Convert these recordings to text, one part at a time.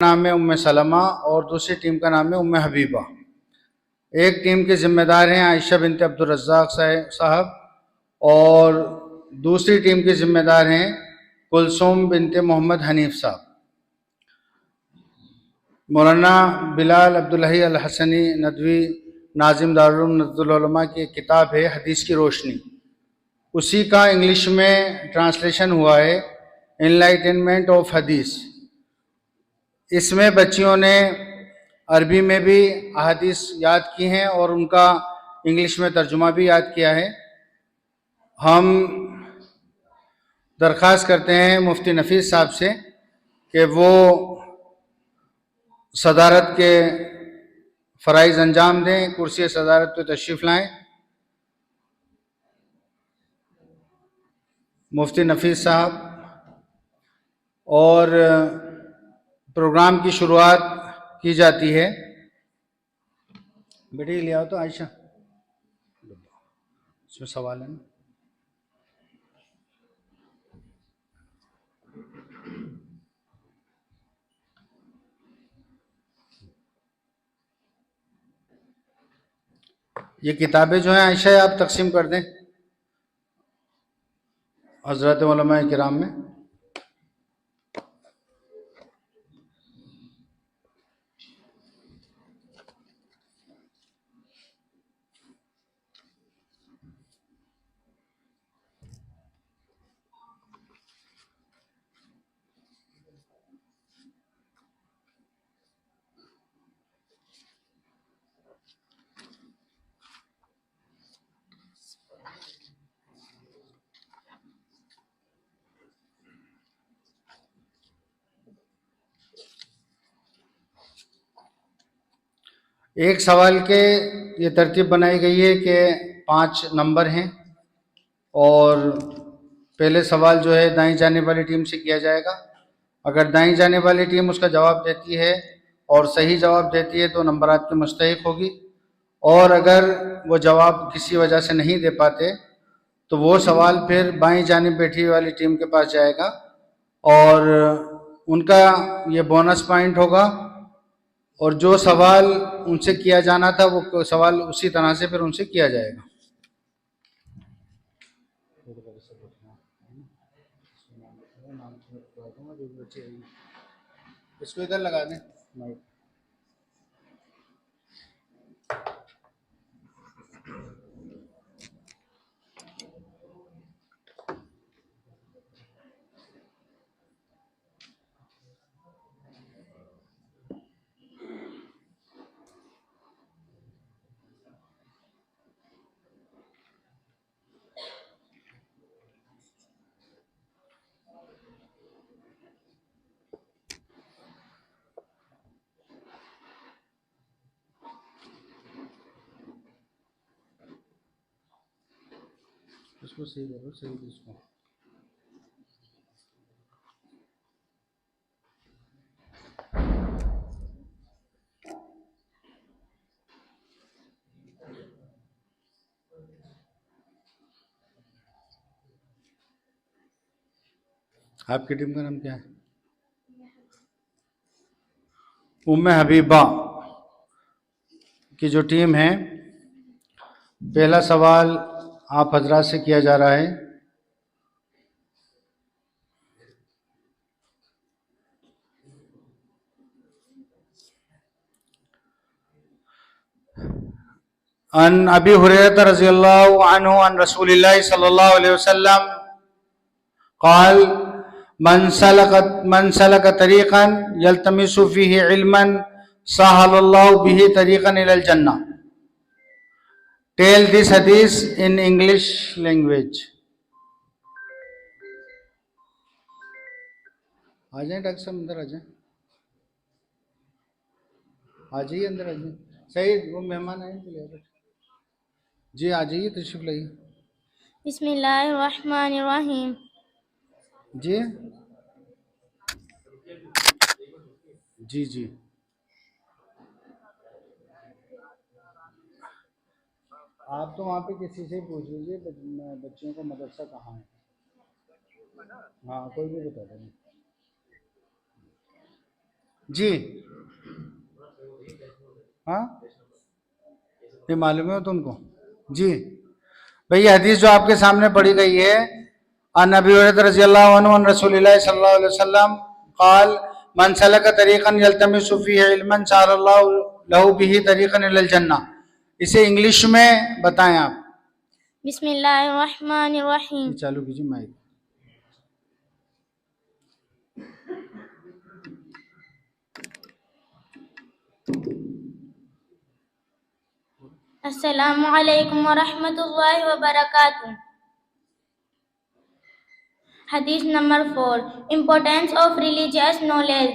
नाम है उम्मे सलमा और दूसरी टीम का नाम है उम्मे हबीबा। एक टीम के जिम्मेदार हैं आयशा बिनते अब्दुल रज़्ज़ाक़ साहब और दूसरी टीम के जिम्मेदार हैं कुलसूम बिनते मोहम्मद हनीफ साहब। मौलाना बिलाल अब्दुल्लाही अल हसनी नदवी नाजिम दारुल उलूम नज़्दुल उलमा की एक किताब है हदीस की रोशनी, उसी का इंग्लिश में ट्रांसलेशन हुआ है एनलाइटनमेंट ऑफ हदीस। इसमें बच्चियों ने अरबी में भी अहादीस याद की हैं और उनका इंग्लिश में तर्जुमा भी याद किया है। हम दरख्वास्त करते हैं मुफ्ती नफीस साहब से कि वो सदारत के फ़राइज़ अंजाम दें, कुर्सी सदारत पे तशरीफ़ लाएं। मुफ्ती नफीस साहब, और प्रोग्राम की शुरुआत की जाती है। बेटे ले आओ तो आयशा, इसमें सवाल है ना। ये किताबें जो हैं आयशा आप तकसीम कर दें हज़रत उलमा किराम में। एक सवाल के ये तरतीब बनाई गई है कि 5 नंबर हैं और पहले सवाल जो है दाईं जाने वाली टीम से किया जाएगा। अगर दाईं जाने वाली टीम उसका जवाब देती है और सही जवाब देती है तो नंबरात की मुस्तहिक होगी, और अगर वो जवाब किसी वजह से नहीं दे पाते तो वो सवाल फिर बाईं जानिब बैठी वाली टीम के पास जाएगा और उनका ये बोनस पॉइंट होगा, और जो सवाल उनसे किया जाना था वो सवाल उसी तरह से फिर उनसे किया जाएगा। इसको इधर लगा दें। इसको सही करो, सही इसको। आपकी टीम का नाम क्या है? उम्मे हबीबा की जो टीम है, पहला सवाल आप हजरात से किया जा रहा है। अन अबी हुरैरा रज़ियल्लाहु अन्हु अन रसूलिल्लाह सल्लल्लाहु अलैहि वसल्लम क़ाल मन सलक तरीक़न यल्तमिसु फ़ीही इल्मन सहलल्लाहु बिही तरीक़न इलल जन्नह। टेल दिस हदीस इन इंग्लिश लैंग्वेज। आ जाए डॉक्टर साहब, अंदर आ जाए, आ जाइए अंदर आ जाइए। सही, वो मेहमान आए तो ले आओ। जी आ जाइए, तशरीफ लाइए। बिस्मिल्लाहिर्रहमानिर्रहीम। जी जी जी, आप तो वहाँ पे किसी से पूछ लीजिए बच्चियों का मदरसा कहाँ है। हाँ कोई भी बता देंगे। जी हाँ, ये मालूम है तुमको? जी भाई, ये हदीस जो आपके सामने पढ़ी गई है, अन अबी हुरैरा रज़ी अल्लाहु अन्हु अन रसूलिल्लाह सल्लल्लाहु अलैहि वसल्लम क़ाल मन सलका तरीक़न यल्तमिसु फ़ीही इल्मन सअलल्लाहु लहू बिही तरीक़न इलल जन्नह। इसे इंग्लिश में बताएं आप। बिस्मिल्लाहिर्रहमानिर्रहीम। चालू कीजिए माइक। अस्सलामु अलैकुम व रहमतुल्लाहि व बरकातुहू। Hadith number 4. Importance of religious knowledge.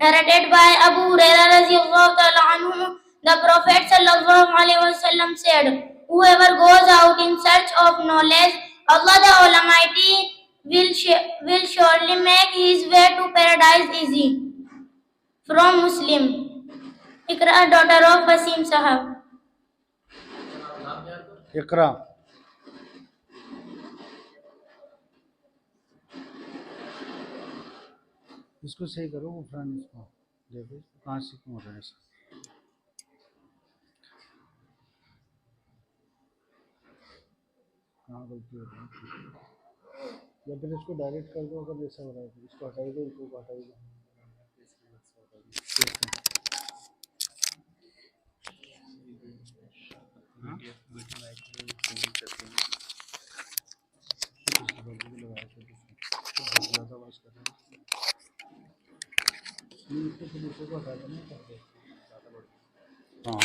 Narrated by Abu Hurairah radhiyallahu ta'ala anhu, the Prophet sallallahu alaihi wasallam said, whoever goes out in search of knowledge, Allah the Almighty will surely make his way to paradise easy. From Muslim. Ikra, daughter of Wasim Sahab. इकरा। इसको सही करो, वो friend इसको देखो कहाँ से क्यों हो रहा है ऐसा। हाँ गलती हो रही है, या फिर इसको डायरेक्ट कर दो। अगर जैसा हो रहा है तो इसको हटाई दो, इसको हटाई दो। हाँ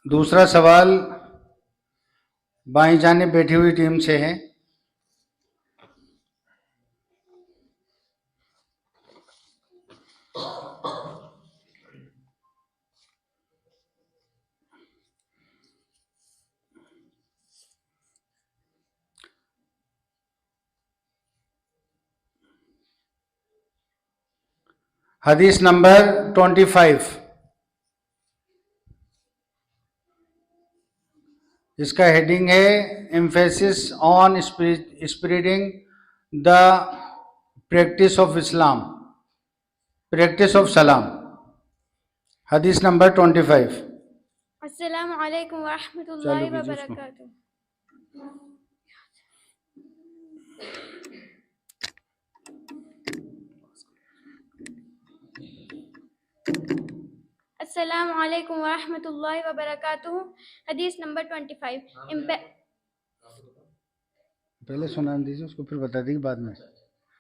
दूसरा सवाल बाईं जाने बैठी हुई टीम से है। हदीस नंबर 25। इसका हेडिंग है emphasis on spreading the practice of Islam, practice of सलाम। हदीस नंबर 25। अस्सलामु अलैकुम व रहमतुल्लाहि व बरकातुहू। Assalamu alaikum wa rahmatullahi wa barakatuh. Hadith number 25. पहले सुना दीजिए उसको, फिर बता देगी बाद में।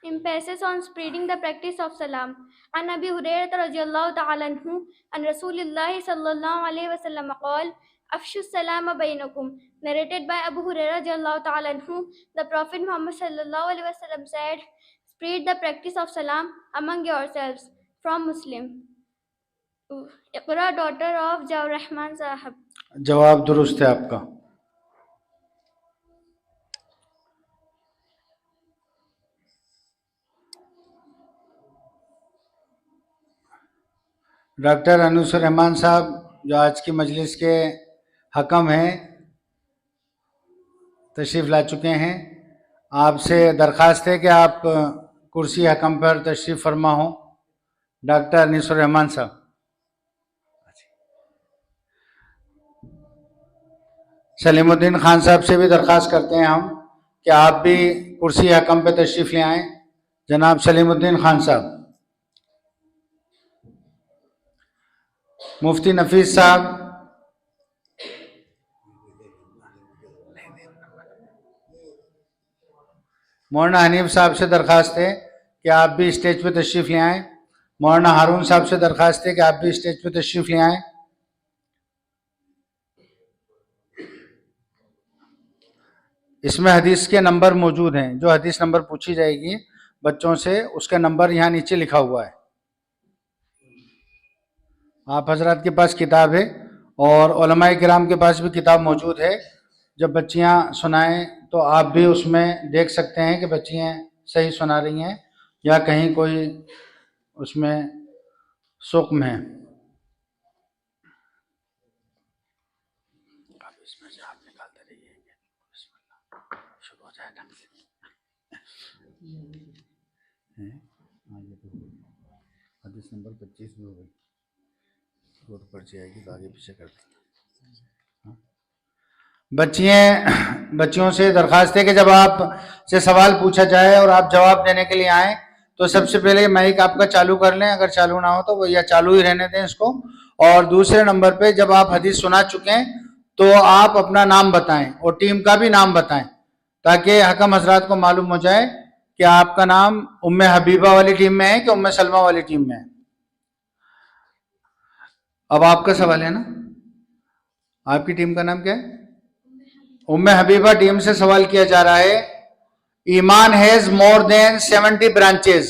Emphasis on spreading the practice of salam. An Abi Hurairah radhiyallahu ta'ala anhu an Rasulillah sallallahu alayhi wa sallam qala afshu salama bainakum. Narrated by Abu Hurairah radhiyallahu ta'ala anhu, the Prophet Muhammad sallallahu alayhi wa sallam said, spread the practice of salam among yourselves. From Muslim. Iqra, daughter of Jawab Rahman साहब। जवाब दुरुस्त है आपका। Doctor अनुसर रहमान साहब जो आज की मजलिस के हकम हैं तशरीफ़ ला चुके हैं। आपसे दरख्वास्त है कि आप कुर्सी हकम पर तशरीफ़ फरमा हो। डॉक्टर अनुसर रहमान साहब। सलीमुद्दीन खान साहब से भी दरख्वास्त करते हैं हम कि आप भी कुर्सी हकम पे तशरीफ़ ले आएँ। जनाब सलीमुद्दीन खान साहब, मुफ्ती नफीस साहब, मौलाना हनीफ साहब से दरखास्त है कि आप भी स्टेज पे तशरीफ ले आएं। मौलाना हारून साहब से दरखास्त है कि आप भी स्टेज पे तशरीफ ले आएं। इसमें हदीस के नंबर मौजूद हैं, जो हदीस नंबर पूछी जाएगी बच्चों से उसका नंबर यहाँ नीचे लिखा हुआ है। आप हजरात के पास किताब है और उलमाए किराम के पास भी किताब मौजूद है। जब बच्चियाँ सुनाएं तो आप भी उसमें देख सकते हैं कि बच्चियाँ सही सुना रही हैं या कहीं कोई उसमें सुक्म है। इसमें से आप निकालते रहिए, शुरू हो जाएगा। हदीस नंबर 25 में हो गई, रोड पर जाएगी तो आगे पीछे कर देंगे। बच्चियों से दरखास्त है कि जब आप से सवाल पूछा जाए और आप जवाब देने के लिए आए तो सबसे पहले माइक आपका चालू कर लें, अगर चालू ना हो तो वो या चालू ही रहने दें इसको। और दूसरे नंबर पे जब आप हदीस सुना चुके हैं तो आप अपना नाम बताएं और टीम का भी नाम बताएं ताकि हकम हजरात को मालूम हो जाए कि आपका नाम उम्मे हबीबा वाली टीम में है कि उम्मे सलमा वाली टीम में है। अब आपका सवाल है ना, आपकी टीम का नाम क्या है? उम्मे हबीबा टीम से सवाल किया जा रहा है, ईमान has more than 70 branches,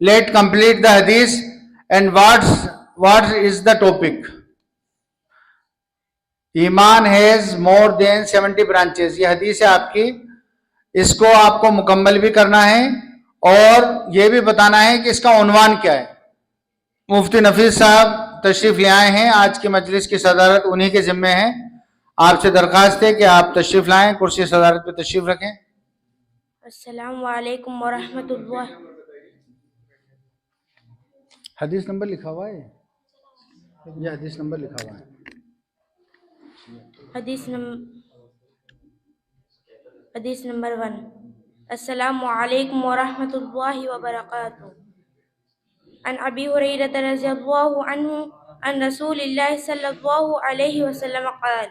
let complete the हदीस and what is the topic. ईमान हैज मोर देन 70 ब्रांचेस, ये हदीस है आपकी, इसको आपको मुकम्मल भी करना है और ये भी बताना है कि इसका उन्वान क्या है। मुफ्ती नफीस साहब तशरीफ ले आए हैं, आज की मजलिस की सदारत उन्हीं के जिम्मे है। आपसे दरखास्त है कि आप तशरीफ लाएं, कुर्सी सदारत पे तशरीफ रखें। अस्सलामु अलैकुम व रहमतुल्लाह। हदीस नंबर लिखा हुआ है, ये हदीस नंबर लिखा हुआ है। हदीस नंबर 1। अस्सलामु अलैकुम व रहमतुल्लाहि व बरकातुहू। अन अबी हुरैरा रज़ियल्लाहु अन्हु अन रसूलिल्लाहि सल्लल्लाहु अलैहि वसल्लम क़ाल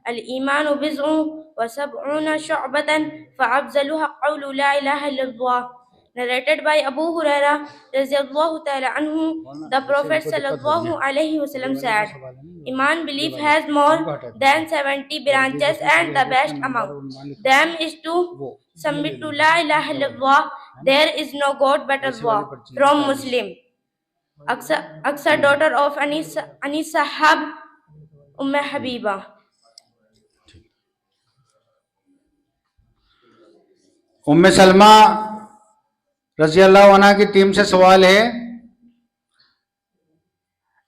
अल ईमानु बिज़्उन व सबऊन शुअबतन फ़अफ़ज़लुहा क़ौलु ला इलाहा इल्लल्लाह। Narrated by Abu Huraira Radhiyallahu ta'ala anhu, the Prophet sallallahu alaihi wasallam said, Iman belief has more than 70 branches and the best among them is to submit to La ilaha illallah, there is no God but Allah. From Muslim. Aksa daughter of Anis Sahab Umm Habiba. उम्मे सलमा रजी अल्लाह अन्हा की team से सवाल है,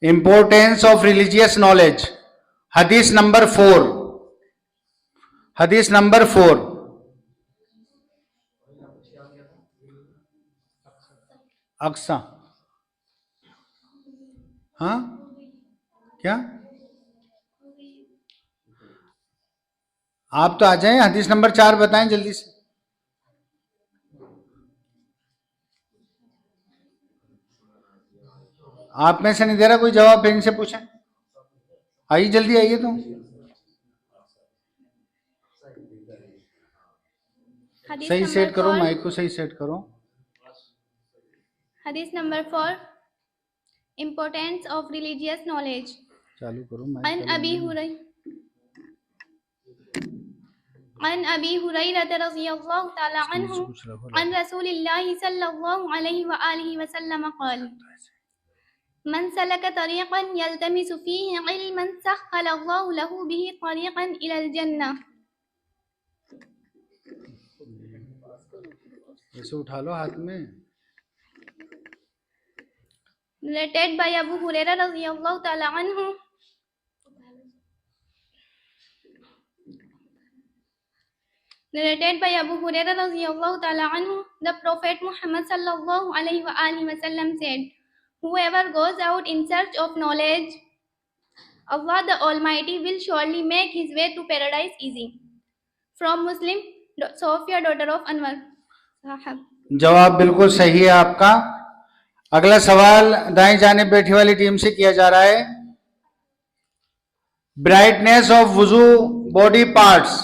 importance of religious knowledge, हदीस number 4। हदीस number 4। Aqsa, हाँ क्या आप तो आ जाएं, हदीस नंबर 4 बताएं जल्दी से। आप में से नहीं दे रहा कोई जवाब, फिर इनसे पूछें। आइए जल्दी आइए, तो सही सेट करो, माइक को सही सेट करो। हदीस number 4, importance of religious knowledge. चालू करो अन अबी हुरैरा रज़ियल्लाहु तआला अन्हु अन रसूलिल्लाहि सल्लल्लाहु अलैहि व आलिहि वसल्लम क़ाल मन सलक तरीक़न यल्तमिसु फ़ीहि इल्मन सह्हलल्लाहु लहु बिही तरीक़न इलल जन्नह। ऐसे उठा लो हाथ में। Narrated by Abu Huraira radhiyallahu ta'ala anhu. Narrated by Abu Huraira radhiyallahu ta'ala anhu, the Prophet Muhammad sallallahu alaihi wa alihi wasallam said, whoever goes out in search of knowledge, Allah the Almighty will surely make his way to paradise easy. From Muslim, Sophia daughter of Anwar Sahab. जवाब बिल्कुल सही है आपका। अगला सवाल दाएं जानिब बैठी वाली टीम से किया जा रहा है। ब्राइटनेस ऑफ वुजू body parts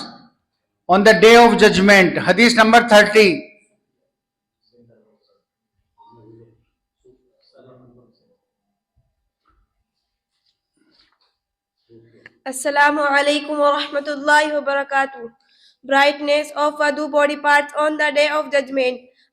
on the day of judgment, हदीस number 30। Assalamu alaikum wa rahmatullahi wa barakatuh. Brightness of wudu body parts on the day of judgment.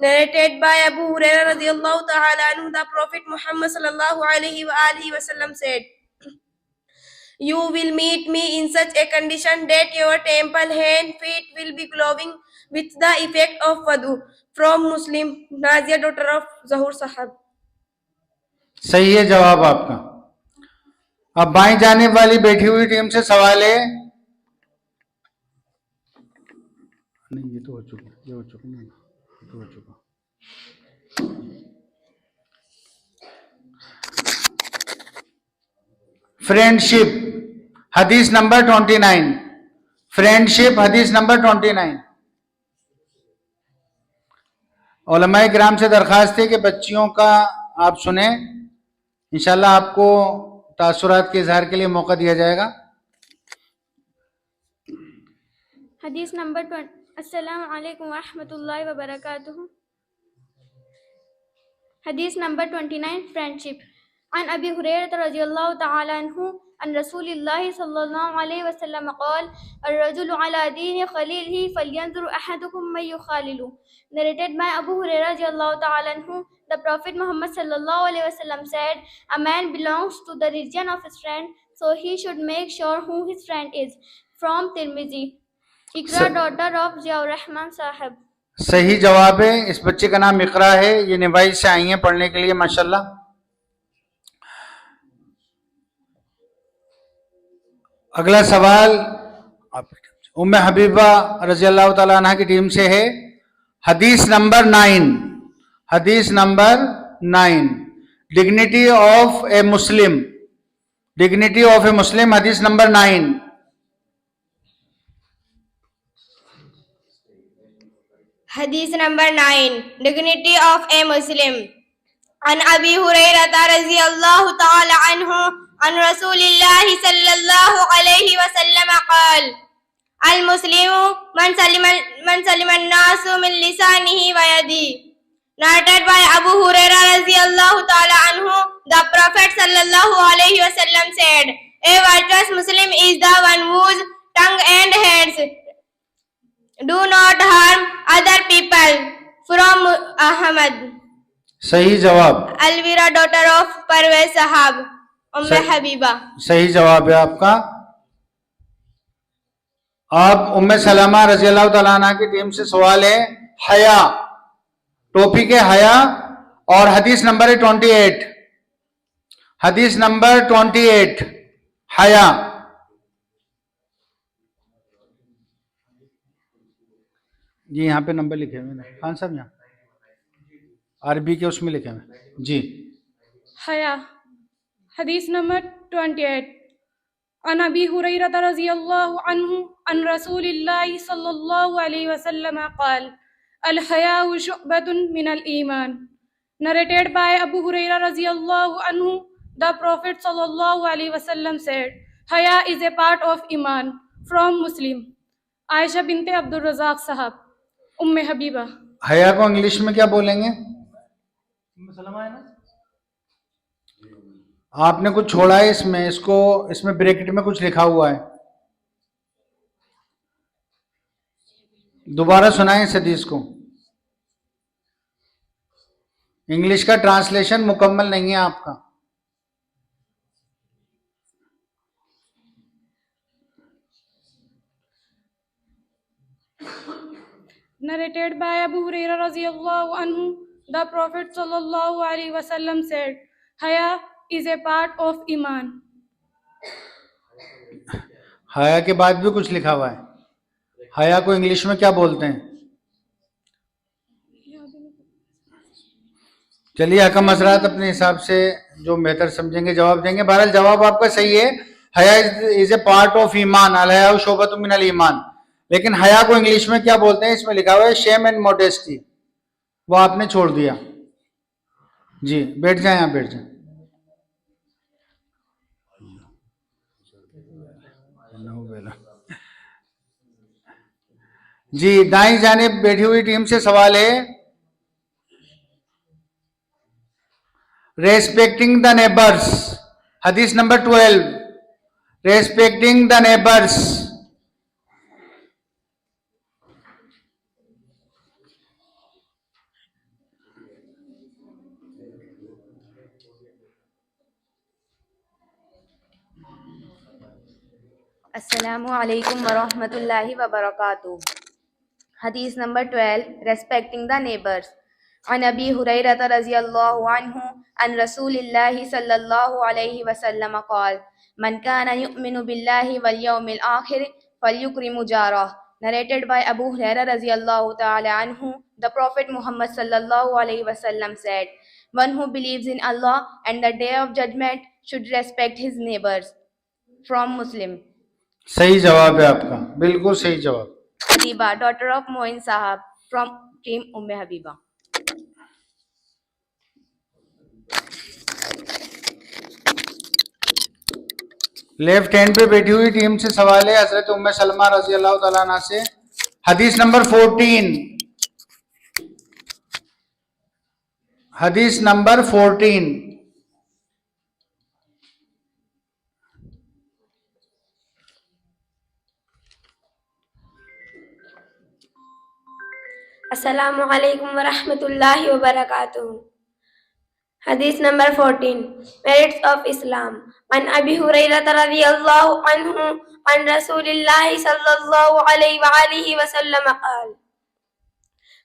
Narrated by Abu Hurairah radiallahu ta'ala anhu, the Prophet Muhammad sallallahu alayhi wa alihi wasallam said, you will meet me in such a condition that your temple, hand, feet will be glowing with the effect of wudu. From Muslim, Nazia, daughter of Zahur Sahab. सही है जवाब आपका। अब बाएं जानिब वाली बैठी हुई टीम से सवाल है। नहीं, ये तो हो चुका, ये हो चुका, नहीं ये तो हो चुका। फ्रेंडशिप, हदीस नंबर 29। फ्रेंडशिप, हदीस नंबर 29। उलमाए किराम से दरखास्त है कि बच्चियों का आप सुने, इंशाल्लाह आपको तासुरात के इजहार के लिए मौका दिया जाएगा। हदीस नंबर 20। अस्सलामु अलैकुम व रहमतुल्लाहि व बरकातुहू। हदीस नंबर 29, फ्रेंडशिप। अन अबी हुरैरा रज़ियल्लाहु तआला अन्हु अन रसूलिल्लाहि सल्लल्लाहु अलैहि वसल्लम क़ाल अर्रजुलु अला दीनि ख़लीलिही फ़लयंज़ुर अहदुकुम मन युख़ालिलु। Narrated by Abu Hurairah radiallahu ta'ala anhu, the Prophet Muhammad sallallahu alaihi wasallam said, a man belongs to the religion of his friend, so he should make sure who his friend is. From Tirmizi, Ikra, daughter of Ziaur Rahman Sahib. सही जवाब है। इस बच्चे का नाम इकरा है, ये निवाई से आई हैं पढ़ने के लिए, माशाल्लाह। अगला सवाल उम्मे हबीबा रजी अल्लाह ताला अन्हा की टीम से है। हदीस नंबर 9। हदीस number 9, dignity of a Muslim. Dignity of a Muslim, हदीस number 9। Hadith number 9, dignity of a Muslim. An Abi Hurairah radiyallahu ta'ala anhu an Rasulillahi sallallahu alayhi wa sallam qal: Al-Muslimu man salima an-nasu min lisanihi wa yadihi. Narrated by Abu Hurairah radiyallahu ta'ala anhu, the Prophet sallallahu alayhi wa sallam said, a virtuous Muslim is the one whose tongue and hands do not harm other people. From Ahmad. सही जवाब। Alvira, daughter of Parvez साहब, उम्मे Habiba. सही जवाब है आपका। अब उम्मे सलमा रजी अल्लाह तआला अन्हा की टीम से सवाल है। हया, टॉपिक है हया और हदीस नंबर है 28। हदीस नंबर 28, हया। जी यहाँ पे नंबर लिखे हुए हैं खान साहब, यहाँ अरबी के उसमें लिखे हुए जी। हया, हदीस नंबर 28। अन अबी हुरैरा रज़ियल्लाहु अन्हु अन रसूलिल्लाहि सल्लल्लाहु अलैहि वसल्लम क़ाल अल हयाउ शुअबतुन मिनल ईमान। Narrated by Abu Hurairah radiallahu anhu, the Prophet sallallahu alaihi wasallam said, haya is a part of iman. From Muslim, Ayesha बिनते Abdul Razzaq साहब, उम्मे हबीबा। हया को इंग्लिश में क्या बोलेंगे? आपने कुछ छोड़ा है इसमें, इसको इसमें ब्रैकेट में कुछ लिखा हुआ है, दोबारा सुनाएं इस हदीस को। इंग्लिश का ट्रांसलेशन मुकम्मल नहीं है आपका। Narrated by Abu Hurairah radiallahu anhu, the Prophet sallallahu alaihi wasallam said, haya is a part of iman. हया के बाद भी कुछ लिखा हुआ है। हया को इंग्लिश में क्या बोलते हैं? चलिए हकम हजरात अपने हिसाब से जो बेहतर समझेंगे जवाब देंगे। बहरहाल जवाब आपका सही है, हया इज ए पार्ट ऑफ ईमान, अल हया शोबतुम मिनल ईमान। लेकिन हया को इंग्लिश में क्या बोलते हैं, इसमें लिखा हुआ है शेम एंड मॉडेस्टी, वो आपने छोड़ दिया। जी बैठ जाए, यहाँ बैठ जाए। जी दाई जानिब बैठी हुई टीम से सवाल है, रेस्पेक्टिंग द नेबर्स, हदीस number 12, respecting the neighbours. Assalamu alaikum wa rahmatullahi wa barakatuh. Hadith number 12, respecting the neighbors. An Abi Hurayrata radiyallahu anhu an Rasulillahi sallallahu alayhi wa sallam qala, man kana yu'minu billahi wal yawmil akhir falyukrimu jarah. Narrated by Abu Hurairah radiyallahu ta'ala anhu, the Prophet Muhammad sallallahu alayhi wa sallam said, one who believes in Allah and the day of judgment should respect his neighbors. From Muslim. सही जवाब है आपका, बिल्कुल सही जवाब। Habiba, daughter of Moin Sahab, from Team Umme Habiba. Left hand पे बैठी हुई टीम से सवाल है, हजरत उम्मे सलमा रजी अल्लाह तआला अन्हा से, हदीस नंबर 14, हदीस number 14। Assalamu alaikum wa rahmatullahi wa barakatuh. Hadith number 14. Merits of Islam. An Abi Hurairah radiyallahu anhu an Rasulillahi sallallahu alayhi wa alihi wa sallam qala,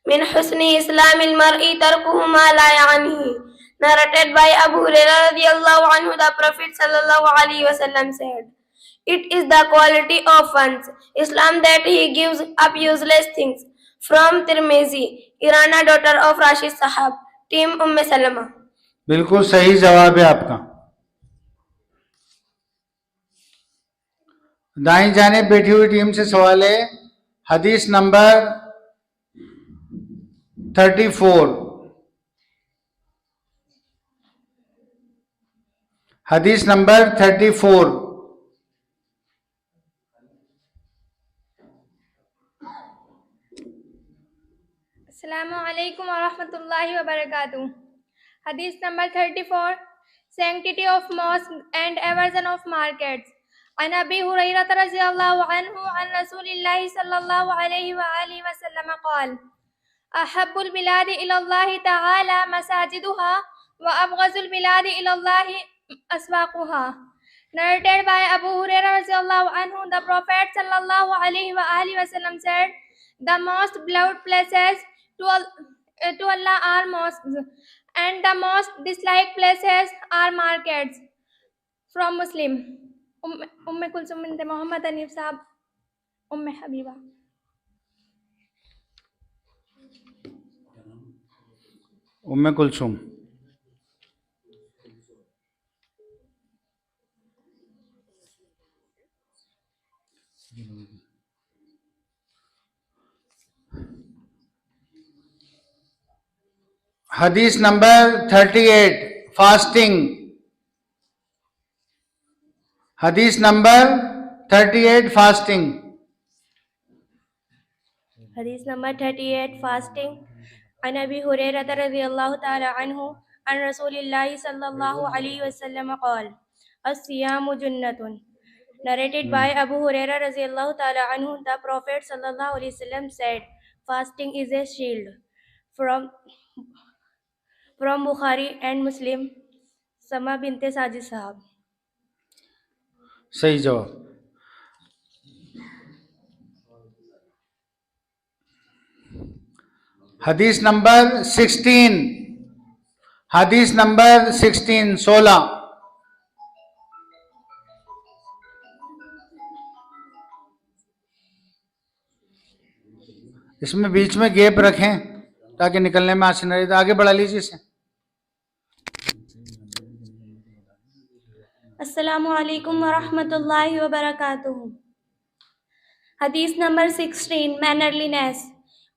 min husni islamil mar'i tarkuhu ma la ya'nihi. Narrated by Abu Hurairah radiyallahu anhu, the Prophet sallallahu alayhi wa sallam said, it is the quality of one's Islam that he gives up useless things. From Tirmizi, Irana, daughter of Rashid Sahab, Team Umme Salama. बिल्कुल सही जवाब है आपका। दाईं जानिब बैठी हुई team से सवाल है, हदीस नंबर 34, हदीस number 34। Assalamu alaikum wa rahmatullahi wa barakatuh. Hadith number 34, sanctity of mosques and aversion of markets. An Abi Hurairah radiyallahu anhu an Rasulillahi sallallahu alayhi wa alihi wa sallam qala, ahabbul biladi ila Allah ta'ala masajiduha wa abghazul biladi ila Allah aswaquha. Narrated by Abu Hurairah radiyallahu anhu, the Prophet sallallahu alayhi wa alihi wa sallam said, the most beloved places to Allah are mosques, and the most disliked places are markets. From Muslim. Umme Kulsum bint Muhammad Hanif Sahab, Umme Habiba. उम्मे कुलसुम। हदीस number 38, fasting, हदीस number 38, fasting. Hadith number 38, fasting. An Abi Hurairah radiyallahu ta'ala anhu an Rasulillahi sallallahu alayhi wa sallam qala, as-siyamu junnatun. Narrated by Abu Hurairah radiyallahu ta'ala anhu, the Prophet sallallahu alayhi wa sallam said, fasting is a shield. From Bukhari and Muslim, Sama binte Sajid Sahab. सही जवाब। हदीस number 16, हदीस number 16। इसमें बीच में gap रखें ताकि निकलने में आसानी रहे। आगे बढ़ा लीजिए इसे। Assalamu alaikum wa rahmatullahi wa barakatuh. Hadith number 16, mannerliness.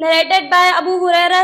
Narrated by Abu Hurairah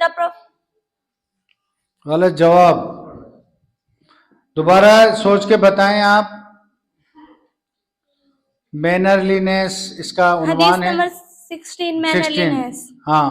The Prophet गलत जवाब, दोबारा सोच के बताएं आप। मैनरलीनेस इसका Hadith उन्वान है। number 16, mannerliness. 16, हाँ।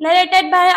Narrated by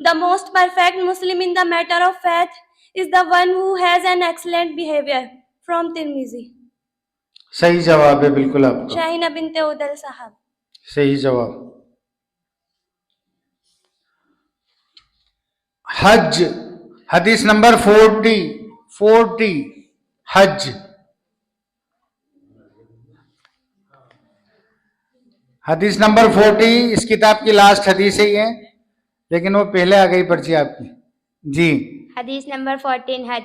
the most perfect Muslim in the matter of faith is the one who has an excellent behavior. From Tirmizi. सही जवाब है बिल्कुल आपका, शाहीना बिनते उदल साहब. सही जवाब। हज, हदीस नंबर 40, हज। हदीस नंबर 40 इस किताब की लास्ट हदीस ही है, लेकिन वो पहले आ गई पर्ची आपकी जी। Hadith number 14, Hajj.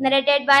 Narrated by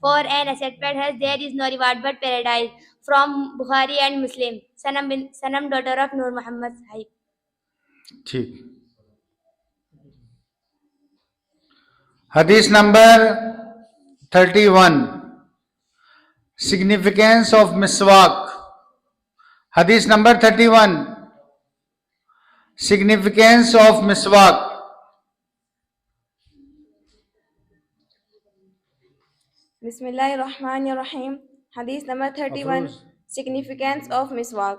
for an accepted Hajj there is no reward but paradise. From Bukhari and Muslim. Sanam daughter of Nur Muhammad Sahib. ठीक। हदीस नंबर 31, सिग्निफिकेंस ऑफ मिसवाक। हदीस नंबर 31, सिग्निफिकेंस ऑफ मिसवाक। Bismillahirrahmanirrahim. Hadith number 31, significance of miswak.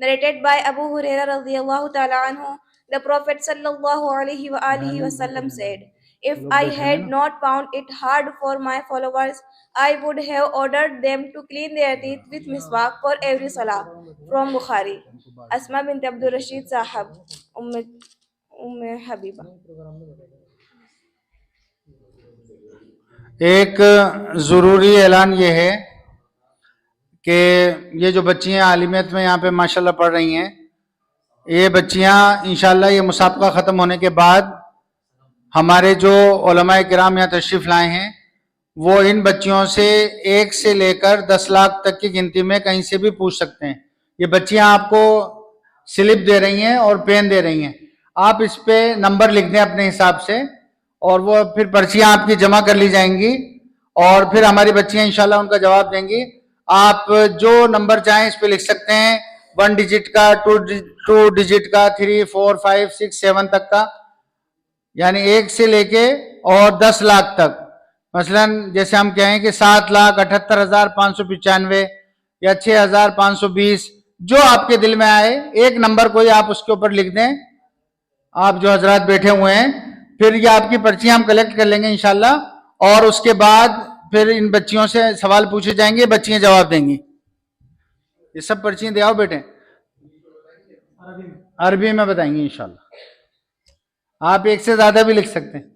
Narrated by Abu Hurairah radiyallahu ta'ala anhu. The Prophet sallallahu alaihi wa alihi wasallam said, if I had not found it hard for my followers, I would have ordered them to clean their teeth with miswak for every salah. From Bukhari. Asma bint Abdul Rashid Sahab, Habiba. एक ज़रूरी ऐलान ये है कि ये जो बच्चियाँ आलिमियत में यहाँ पे माशाल्लाह पढ़ रही हैं, ये बच्चियाँ इंशाल्लाह ये मुसाबका ख़त्म होने के बाद हमारे जो उलमाए किराम यहाँ तशरीफ़ लाए हैं वो इन बच्चियों से 1 से लेकर 10 लाख तक की गिनती में कहीं से भी पूछ सकते हैं। ये बच्चियाँ आपको स्लिप दे रही हैं और पेन दे रही हैं, आप इस पे नंबर लिख दें अपने हिसाब से और वो फिर पर्चियां आपकी जमा कर ली जाएंगी और फिर हमारी बच्चियां इंशाल्लाह उनका जवाब देंगी। आप जो नंबर चाहें इस पे लिख सकते हैं, 1 डिजिट का, 2 डिजिट का, 3, 4, 5, 6, 7 तक का, यानी 1 से लेके और 10 लाख तक। मसलन जैसे हम कहें कि 7,78,595 या 6,520, जो आपके दिल में आए एक नंबर कोई आप उसके ऊपर लिख दें। आप जो हजरात बैठे हुए हैं, फिर ये आपकी पर्चियां हम कलेक्ट कर लेंगे इंशाल्लाह और उसके बाद फिर इन बच्चियों से सवाल पूछे जाएंगे, बच्चियां जवाब देंगी। ये सब पर्चियां दे आओ बेटे, अरबी में बताएंगे इंशाल्लाह। आप 1 से ज्यादा भी लिख सकते हैं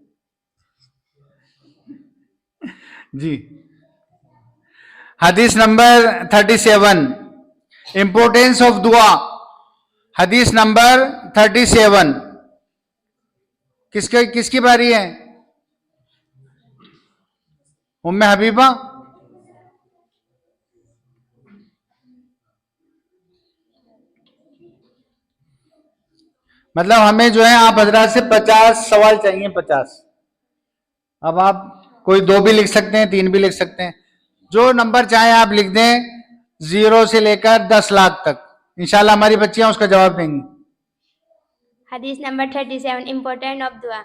जी। हदीस नंबर 37, इंपोर्टेंस ऑफ दुआ। हदीस नंबर 37, किसकी बारी है? उम्मे हबीबा। मतलब हमें जो है आप हजरात से 50 सवाल चाहिए, 50। अब आप कोई 2 भी लिख सकते हैं, 3 भी लिख सकते हैं, जो नंबर चाहे आप लिख दें, 0 से लेकर 10 लाख तक। इंशाल्लाह हमारी बच्चियां उसका जवाब देंगी। Hadith number 37, important of dua.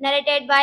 Narrated by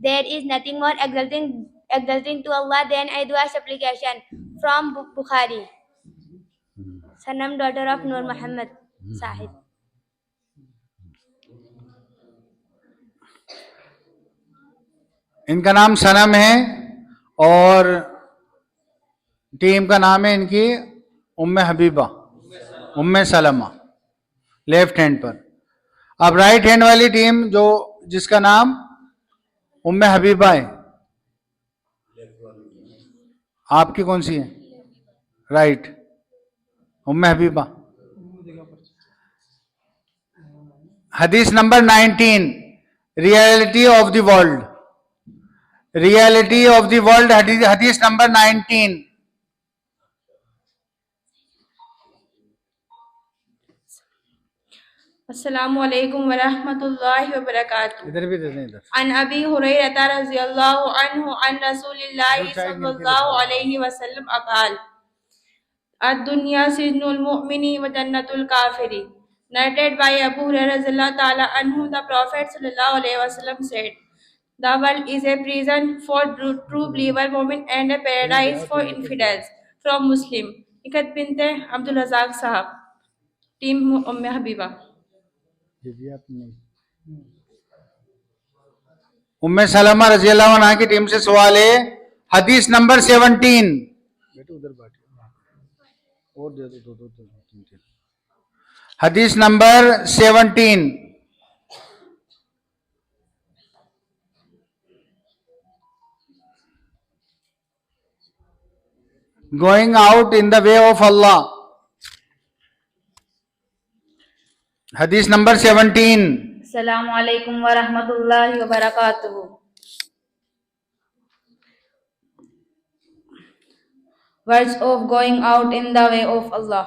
There is nothing more exalting to Allah than a dua supplication. From Bukhari. Sanam, daughter of Nur Muhammad Sahib. इनका नाम सनम है और टीम का नाम है इनकी उम्मे हबीबा, उम्मे सलमा, लेफ्ट हैंड पर। अब राइट हैंड वाली टीम जो जिसका नाम उम्मे हबीबा है, आपकी कौन सी है? राइट, उम्मे हबीबा। हदीस number 19, reality of the world. Reality of the world, हदीस नंबर 19। अस्सलामु अलैकुम व रहमतुल्लाहि व बरकातुहू। इधर भी दे दें, इधर। अन अबी हुरैरा रज़ियल्लाहु अन्हु अन रसूलिल्लाहि सल्लल्लाहु अलैहि वसल्लम क़ाल अद-दुनिया सिजनुल मुमिनी व जन्नतुल काफिरी। Narrated by Abu Hurairah radhiyallahu ta'ala anhu, the Prophet sallallahu alaihi wasallam said, "The world is a prison for true believer women and a paradise for infidels." From Muslim. Ikat बिनते Abdul Razzaq साहब, टीम उम्मे हबीबा। उम्मे सलमा रज़ियल्लाहु अन्हा की team से सवाल है, हदीस number 17। और दे दो, हदीस number 17। Going out in the way of Allah. हदीस number 17। Assalamu alaikum wa rahmatullahi wa barakatuhu. Words of going out in the way of Allah.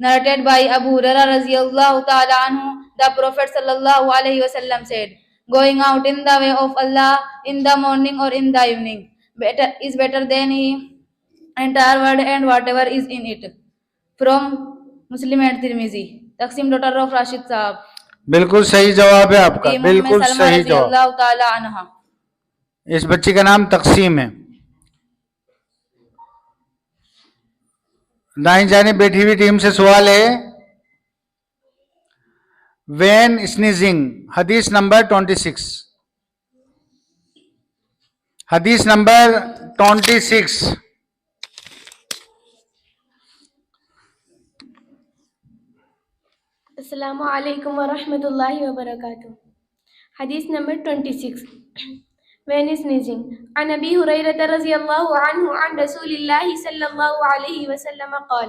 Narrated by Abu Hurairah radhiyallahu ta'ala anhu, the Prophet sallallahu alaihi wasallam said, going out in the way of Allah in the morning or in the evening is better than the entire world and whatever is in it. From Muslim and Tirmizi. Taqsim, daughter of Rashid Sahab. बिल्कुल सही जवाब है आपका, बिल्कुल सही जवाब। इस बच्ची का नाम तकसीम है। दाईं जानिब बैठी हुई टीम से सवाल है, व्हेन स्नीजिंग। हदीस नंबर 26। हदीस number 26। Assalamu alaikum wa rahmatullahi wa barakatuh. Hadith number 26. When sneezing. An Abi Hurairah radhiyallahu anhu an Rasulillahi sallallahu alayhi wa sallam qal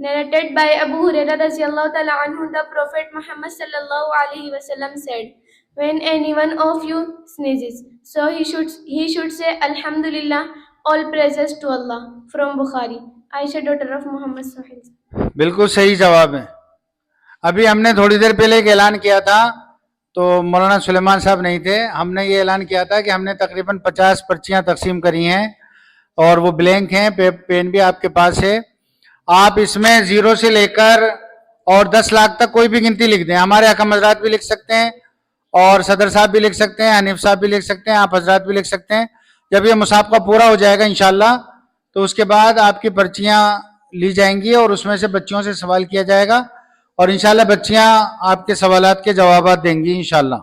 Narrated by Abu Hurairah radhiyallahu ta'ala anhu, the Prophet Muhammad sallallahu alayhi wa sallam said, when any one of you sneezes, so he should say Alhamdulillah, all praises to Allah. From Bukhari. Aisha daughter of Mohammad Sahil. बिल्कुल सही जवाब है। अभी हमने थोड़ी देर पहले एक ऐलान किया था, तो मौलाना सुलेमान साहब नहीं थे। हमने ये ऐलान किया था कि हमने तकरीबन 50 पर्चियां तकसीम करी हैं और वो ब्लैंक हैं, पेन भी आपके पास है। आप इसमें 0 से लेकर और 10 लाख तक कोई भी गिनती लिख दें। हमारे हकम हजरात भी लिख सकते हैं और सदर साहब भी लिख सकते हैं, हनीफ साहब भी लिख सकते हैं, आप हजरात भी लिख सकते हैं। जब ये मुसाबका पूरा हो जाएगा इंशाल्लाह, तो उसके बाद आपकी पर्चियां ली जाएंगी और उसमें से बच्चियों से सवाल किया जाएगा और इंशाल्लाह बच्चियां आपके सवालात के जवाब देंगी इंशाल्लाह।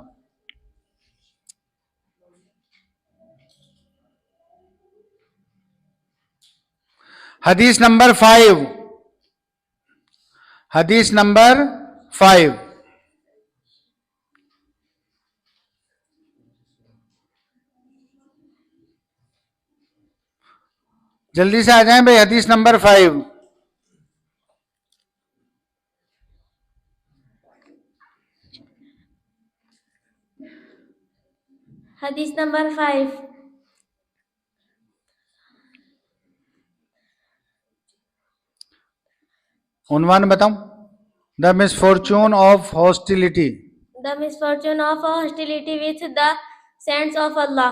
हदीस नंबर 5। हदीस नंबर 5। जल्दी से आ जाएं भाई, हदीस नंबर 5। हदीस नंबर 5। उन्वान बताऊं, the misfortune of hostility. The misfortune of hostility with the Saints of Allah.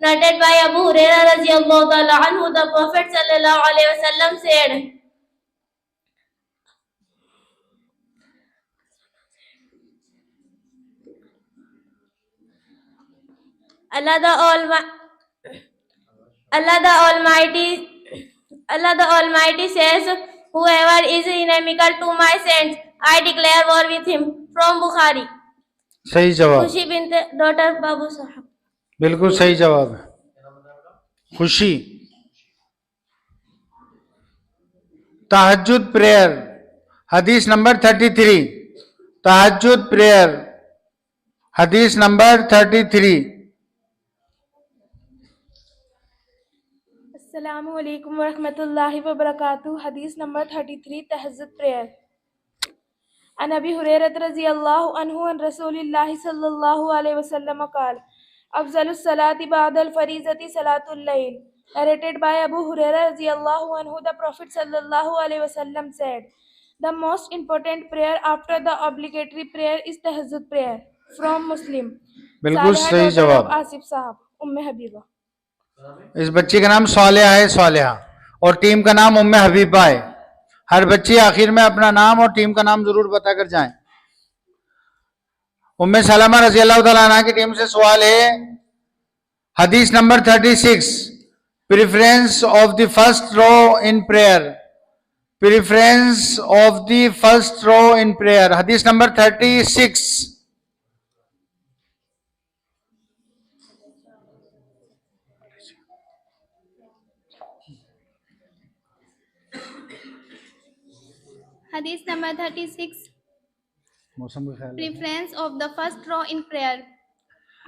Narrated by Abu Hurairah radiallahu ta'ala anhu, the Prophet sallallahu alayhi wa sallam said, Allah the Almighty says, whoever is inimical to my saints, I declare war with him. From Bukhari. सही जवाब, खुशी bint daughter बाबू साहब. बिल्कुल सही जवाब है. खुशी. तहज्जुद prayer, हदीस नंबर 33. तहज्जुद प्रेयर, हदीस number 33. Assalamu alaikum wa rahmatullahi wa barakatuh. Hadith number 33, Tahajjud prayer. An Abi Hurairah radhiyallahu anhu an Rasulillahi sallallahu alayhi wa sallam qala Afzalus salati ba'dal farizati salatul layl. Narrated by Abu Hurairah radhiyallahu anhu, the Prophet sallallahu alayhi wa sallam said, the most important prayer after the obligatory prayer is Tahajjud prayer. From Muslim. बिल्कुल Saliha सही daughter जवाब. of Asif Sahab, Umme Habiba. इस बच्ची का नाम सालिहा है, सालिहा, और team का नाम उम्मे हबीबा है. हर बच्ची आखिर में अपना नाम और टीम का नाम जरूर बताकर जाएं. उम्मे सलमा रजी अल्लाह तआला अन्हा की टीम से सवाल है, हदीस number 36, preference of the first row in prayer. Preference of the first row in prayer, हदीस नंबर 36. Hadith number 36. मौसम का ख्याल. Preference of the first row in prayer.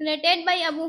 Narrated by Abu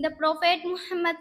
the Prophet Muhammad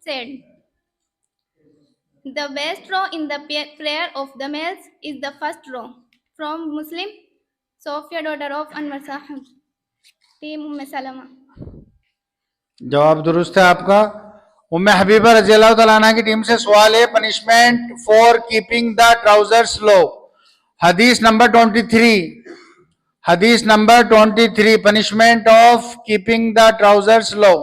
said, the best row in the prayer of the males is the first row. From Muslim, Sophia daughter of Anwar Sahib, Team Umm Salama. जवाब दुरुस्त है आपका. उम्मे Habiba रजी अल्लाह तआला अन्हा की team से सवाल है, punishment for keeping the trousers low. हदीस नंबर 23. हदीस number 23, punishment of keeping the trousers low.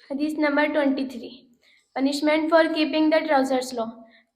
Hadith number 23. Punishment for keeping the trousers low.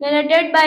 Narrated by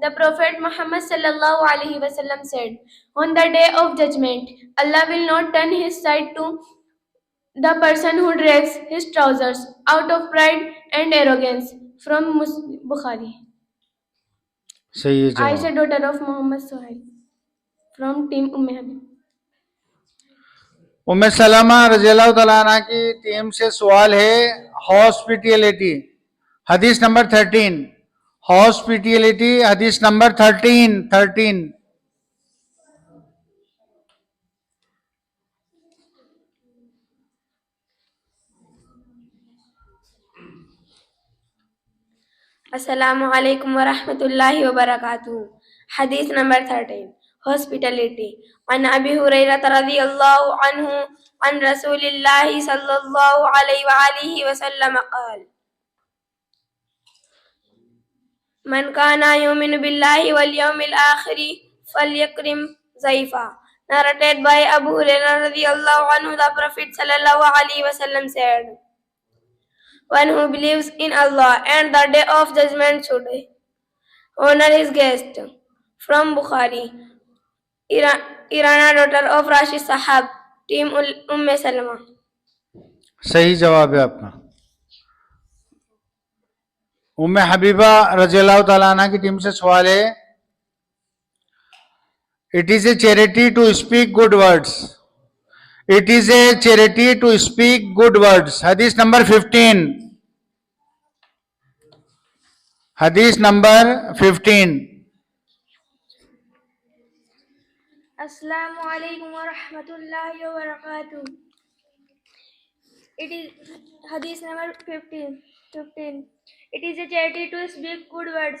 the Prophet Muhammad sallallahu alaihi wasallam said, on the day of judgment, Allah will not turn his sight to the person who drags his trousers out of pride and arrogance. From Bukhari. सही है Aisha जवाब. daughter of Muhammad Suhail. From Team Umm Habib. उम्मे सलमा रजी अल्लाह तआला अन्हा की team से सवाल है, हॉस्पिटैलिटी, हदीस नंबर 13. हॉस्पिटैलिटी, हदीस number 13. Assalamu alaikum wa rahmatullahi wa barakatuh. Hadith number 13. Hospitality. An Abi Hurairah radhiyallahu anhu an Rasulillahi sallallahu alayhi wa alihi wa sallam qala Man kana yu'minu billahi wal yawmil akhiri falyakrim zaifa. Narrated by Abu Hurairah radhiyallahu anhu, the Prophet sallallahu alayhi wa sallam said, one who believes in Allah and the day of judgment should honor his guest. From Bukhari. Irana daughter of Rashid Sahab, Team Umm Salama. सही जवाब है आपका. उम्मे Habiba रजी अल्लाह तआला अन्हा की team से सवाल है, it is a charity to speak good words It is a charity to speak good words. Hadith number 15. Hadith number 15. Assalamu alaikum wa rahmatullahi wa barakatuh. It is Hadith number 15. It is a charity to speak good words.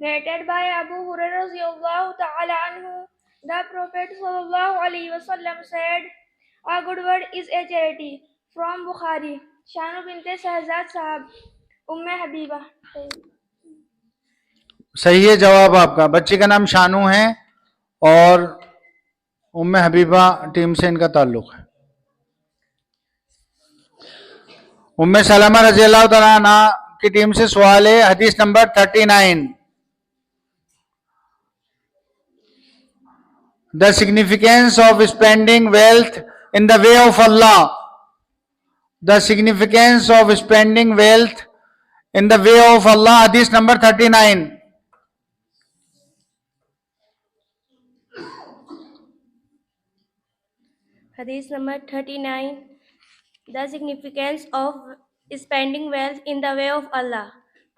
Narrated by Abu Hurairah radhiyallahu ta'ala anhu, the Prophet sallallahu alaihi wasallam said, "A good word is a charity." From Bukhari. Shanu binte Shahzad Sahab, Umme Habiba. सही है जवाब आपका। बच्ची का नाम शानू है और उम्मे Habiba team से इनका ताल्लुक है। उम्मे सलमा रजी अल्लाह तआला अन्हा की टीम से सवाल है। हदीस number 39। The significance of spending wealth in the way of Allah. The significance of spending wealth in the way of Allah. Hadith number 39. Hadith number 39. The significance of spending wealth in the way of Allah.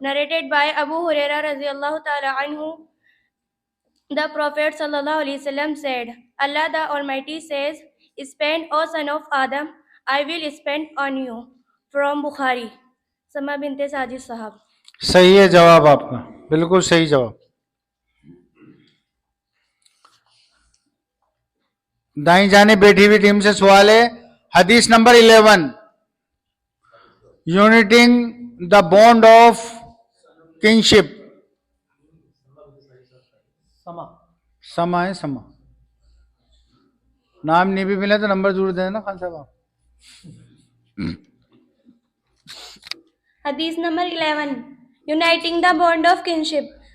Narrated by Abu Hurairah radiallahu ta'ala anhu, the Prophet sallallahu alaihi wasallam said, Allah the Almighty says, spend, O son of Adam, I will spend on you. From Bukhari. Sama binte Sajid Sahab. सही है जवाब आपका, बिल्कुल सही जवाब। दाई जाने बैठी हुई टीम से सवाल है। हदीस number 11। Uniting the bond of kingship. समा है, समा। नाम नहीं भी मिला तो नंबर जरूर देना खान साहब आप। Hadith number 11. Uniting the bond of kinship.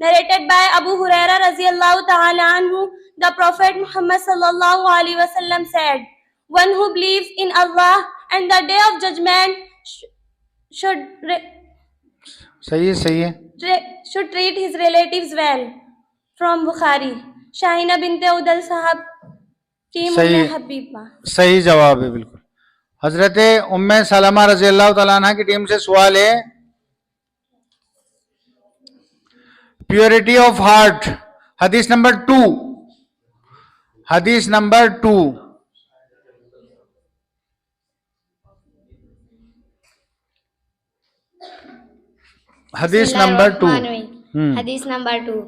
Narrated by Abu Hurairah radhiyallahu ta'ala anhu, the Prophet Muhammad sallallahu alaihi wasallam said, one who believes in Allah and the day of judgment should treat his relatives well. From Bukhari. Shahina binte Udal Sahab, team Umme Habiba. सही जवाब है बिल्कुल। हजरत उम्मे सलमा रजी अल्लाह तआला अन्हा की team से सवाल है। Purity of heart. हदीस नंबर 2। हदीस नंबर 2। हदीस number 2। Hadith number 2.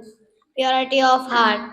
Purity of heart.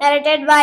Narrated by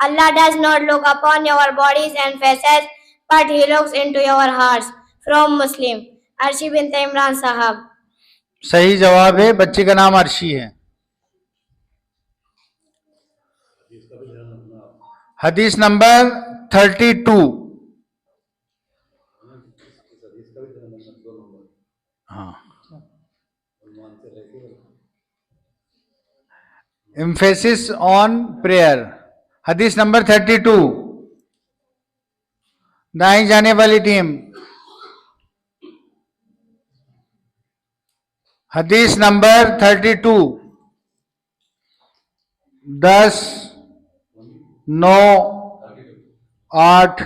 Allah does not look upon your bodies and faces, but He looks into your hearts. From Muslim. Arshi bint Imran Sahab. सही जवाब है। बच्ची का नाम अर्शी है। हदीस नंबर 32। हाँ, एम्फेसिस ऑन प्रेयर। हदीस नंबर 32। दाई जाने वाली टीम। हदीस number 32। 10, 9, 8।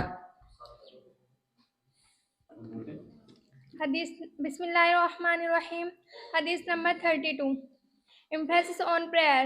Hadith Bismillahirrahmanirrahim. Hadith number 32. Emphasis on prayer.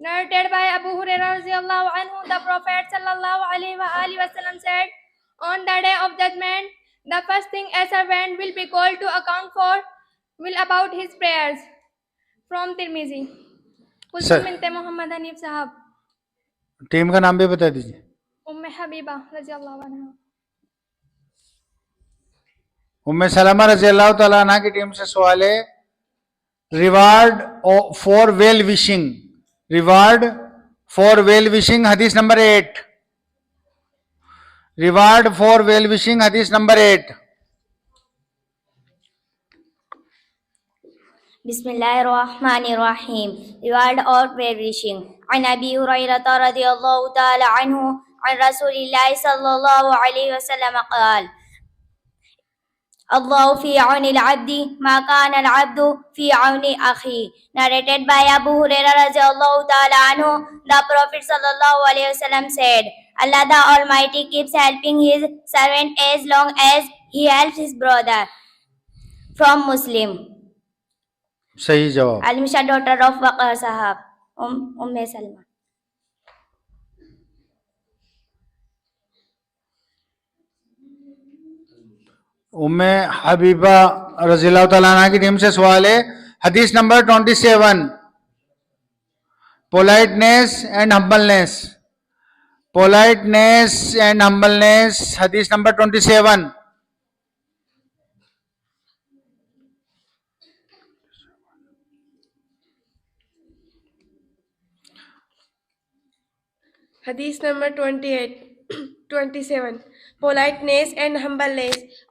Narrated by Abu Hurairah radiallahu anhu, the Prophet sallallahu alaihi wasallam said, on the day of judgment, the first thing a servant will be called to account for will about his prayers. From Tirmizi. Sir. Kulsum बिनते मोहम्मद हनीफ साहब. Team का नाम भी बता दीजिए। उम्मे Habiba रज़ियल्लाहु अन्हा. उम्मे सलमा रजी अल्लाह तआला अन्हा की टीम से सवाल है, reward for well wishing, reward for well wishing हदीस number 8, reward for well wishing हदीस नंबर 8। बिस्मिल्लाहिर्रहमानिर्रहीम। रिवार्ड और वेल विशिंग। अन अबी हुरैरा रज़ियल्लाहु तआला अन्हु अन रसूलिल्लाहि सल्लल्लाहु अलैहि वसल्लम क़ाल अल्लाहु फी औनिल अब्दी मा काना अल अब्दु फी औनि अखी। Narrated by Abu Hurairah radiallahu ta'ala anhu, the Prophet sallallahu alaihi wasallam said, Allah the Almighty keeps helping His servant as long as he helps his brother. From Muslim. सही जवाब। Al-Misha, daughter of Waqar Sahab, Umme Salma. Umme Habiba रज़ियल्लाहु तआला अन्हा की team से सवाल है, हदीस number 27, politeness and humbleness, politeness and humbleness हदीस number 27। Hadith number 27. Politeness and humbleness.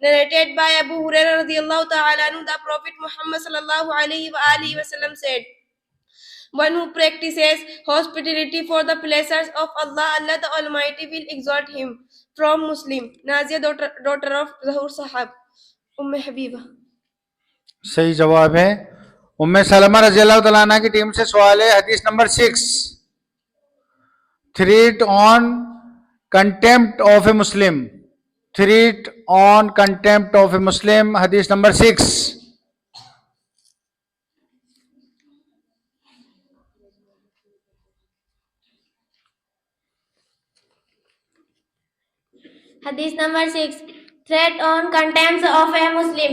Narrated by Abu Hurairah radiallahu ta'ala anhu, the Prophet Muhammad sallallahu alayhi wa alihi wasallam said, one who practices hospitality for the pleasures of Allah, Allah the Almighty will exalt him. From Muslim. Nazia, daughter of Zahur Sahab, Umme Habiba. सही जवाब है। उम्मे सलमा रज़ियल्लाहु तआला अन्हा की team से सवाल है, हदीस number 6, threat on contempt of a Muslim, threat on contempt of a Muslim हदीस number 6। Hadith number 6. Threat on contempt of a Muslim.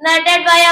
Narrated by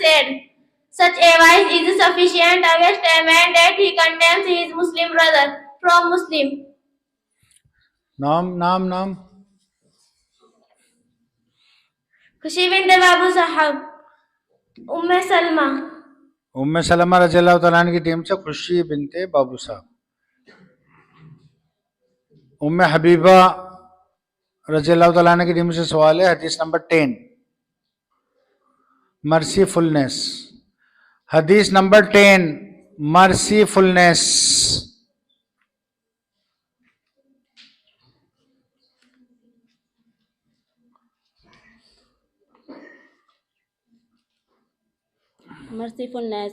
said, such a vice is sufficient against a man that he contemns his Muslim brother. From Muslim. नाम खुशी बिन्ते बाबू साहब, उम्मे सलमा। उम्मे सलमा रज़ियल्लाहु तआला अन्हा की team से खुशी बिनते बाबू साहब। उम्मे हबीबा रज़ियल्लाहु तआला अन्हा की टीम से सवाल है, हदीस नंबर 10, मर्सीफुलनेस, हदीस number 10, मर्सीफुलनेस। Mercifulness.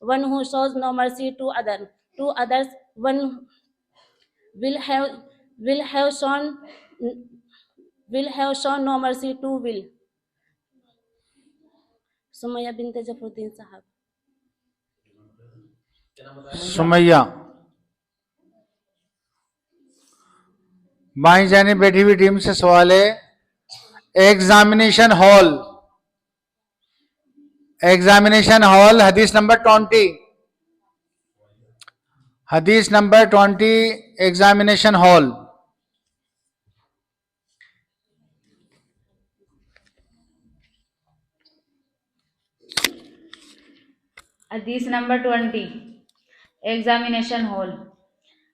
one who shows no mercy to others, one will have shown no mercy to will. Sumaya bint Jafruddin Sahab. Sumaiya. बाईं जाने बैठी हुई टीम से सवाल है, एग्जामिनेशन हॉल हदीस नंबर 20, हदीस नंबर 20, एग्जामिनेशन हॉल। हदीस नंबर 20, एग्जामिनेशन हॉल।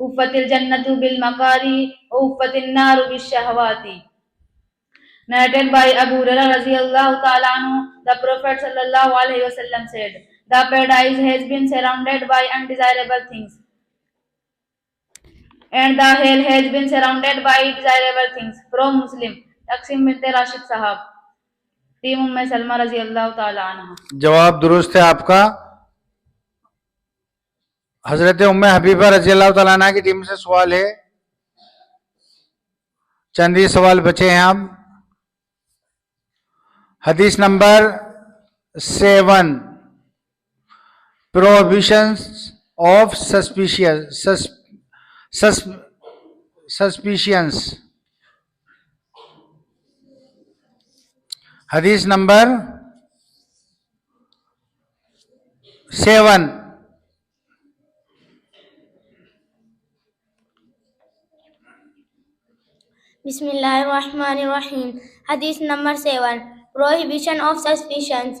हुफ़्फ़तिल जन्नतु बिल मकारी व हुफ़्फ़तिन नारु बिश्शहवाती. Narrated by Abu Hurairah radhiyallahu ta'ala anhu, the Prophet sallallahu alaihi wasallam said, "The paradise has been surrounded by undesirable things, and the hell has been surrounded by desirable things." From Muslim, Taqsim bint Rashid Sahab, टीम उम्मे सलमा रज़ियल्लाहु ताला अन्हा. जवाब दुरुस्त है आपका. हजरत उम्मे हबीबा रज़ियल्लाहु ताला अन्हा की टीम से सवाल है. चंद ही सवाल बचे हैं. अब हदीस नंबर 7, प्रोहिबिशंस ऑफ सस्पिशियंस. हदीस number 7. Bismillahirrahmanirrahim. Hadith number 7. Prohibition of suspicions.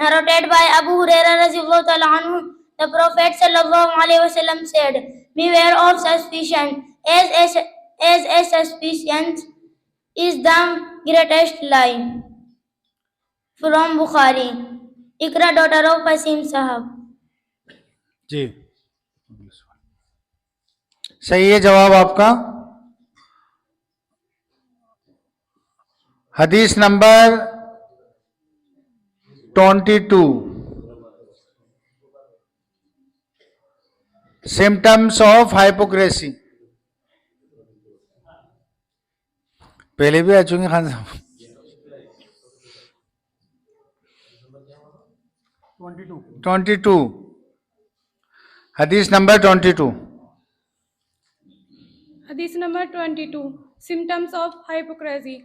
Narrated by Abu Hurairah radhiyallahu ta'ala anhu, the Prophet sallallahu alaihi wasallam said, "Beware of suspicion, as a suspicion is the greatest lie." From Bukhari. Ikra, daughter of Qasim Sahab. जी सही है जवाब आपका. हदीस number 22, symptoms of hypocrisy. पहले भी आ चुके खान साहब. 22, हदीस number 22. Hadith number 22. Symptoms of hypocrisy.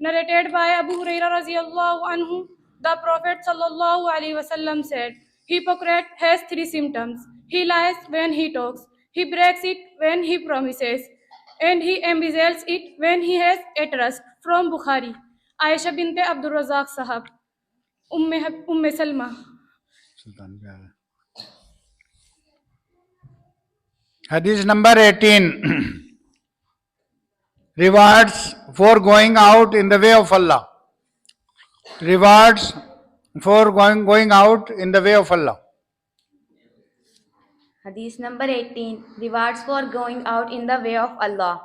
Narrated by Abu Hurairah radhiyallahu anhu, the Prophet sallallahu alaihi wasallam said, hypocrite has 3 symptoms. He lies when he talks, he breaks it when he promises, and he embezzles it when he has a trust. From Bukhari. Aisha bint Abdul Razak Sahab, Umme Salma. Hadith number 18. Rewards for going out in the way of Allah. Rewards for going out in the way of Allah. Hadith number 18. Rewards for going out in the way of Allah.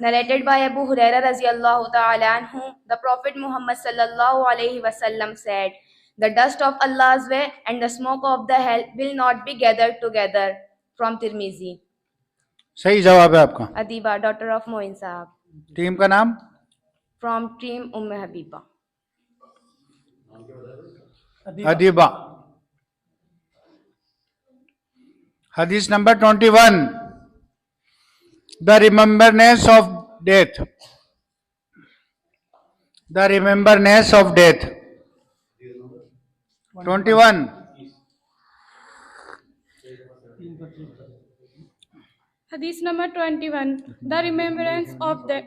Narrated by Abu Hurairah radhiyallahu ta'ala anhu, the Prophet Muhammad sallallahu alayhi wasallam said, the dust of Allah's way and the smoke of the hell will not be gathered together. From Tirmizi. सही जवाब है आपका. Adiba, daughter of Moin Sahab. Team का नाम? From Team Habiba. Adiba. हदीस number 21. The remembrance of death. The remembrance of death. 21. Hadith number 21. The remembrance of death.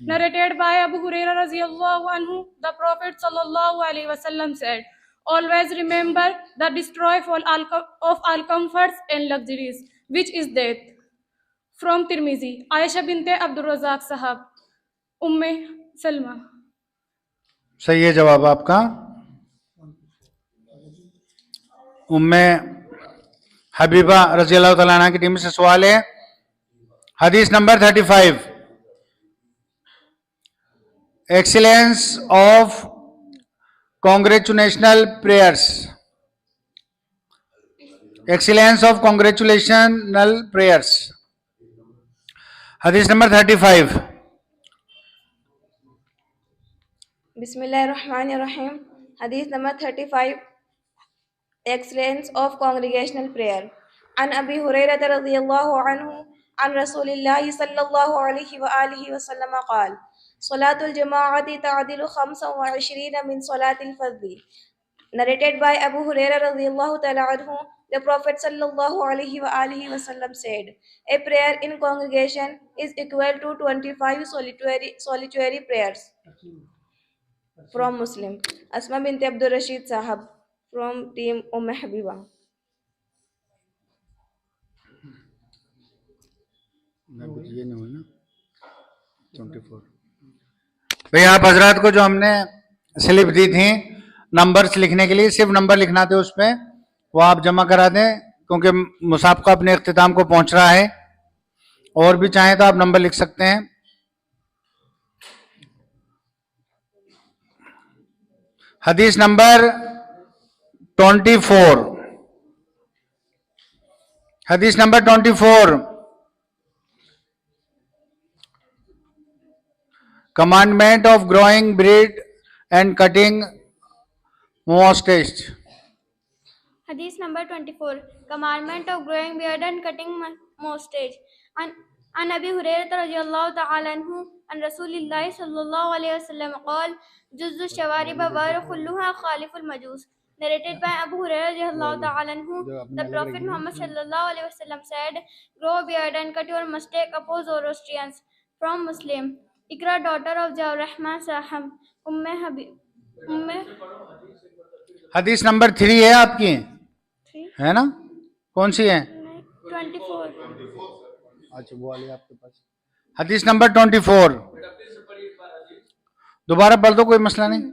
Narrated by Abu Hurairah radhiyallahu anhu, the Prophet sallallahu alaihi wasallam said, always remember the destroyer of all comforts and luxuries, which is death. From Tirmizi. Aisha bint Abdul Razak Sahab, Umme Salma. सही है जवाब आपका. उम्मे Habiba रज़ियल्लाहु तआला अन्हा की team से सवाल है. हदीस number 35. Excellence of congratulational prayers. Excellence of congratulational prayers. Hadith number 35. Bismillahirrahmanirrahim. Hadith number 35. Excellence of congregational prayer. An Abi Hurairah radhiyallahu anhu an Rasulillah sallallahu alayhi wa alihi wa sallam qala Salatul Jama'ati ta'dilu 25 min Salatil Fardhi. Narrated by Abu Hurairah radhiyallahu ta'ala anhu, the Prophet sallallahu alayhi wa alihi wa sallam said, a prayer in congregation is equal to 25 solitary prayers. From Muslim. Asma bint Abdul Rashid Sahab from team Habiba. ये नहीं हुआ ना 24। भाई आप हजरात को जो हमने स्लिप दी थी नंबर्स लिखने के लिए, सिर्फ नंबर लिखना थे उस पे, वो आप जमा करा दें क्योंकि मुसाबका अपने इख्तिताम को पहुंच रहा है। और भी चाहें तो आप नंबर लिख सकते हैं। हदीस नंबर 24। हदीस number 24। Commandment of growing beard and cutting mustache. Hadith number 24. Commandment of growing beard and cutting mustache. An Abi Hurairah radhiyallahu ta'ala anhu an Rasulillah sallallahu alayhi wa sallam qala Juzzu shawariba wa kulluha khaliful majus. Narrated by Abu Hurairah radhiyallahu ta'ala anhu, the Prophet Muhammad sallallahu alayhi wa sallam said, grow beard and cut your mustache, oppose Zoroastrians. From Muslim. Ikra, daughter of Jawrahman Saham, हदीस number 3 है आपकी, है ना? कौन सी है? 24. अच्छा वो वाली आपके पास। हदीस नंबर 24 दोबारा पढ़ दो, कोई मसला नहीं।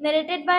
Narrated by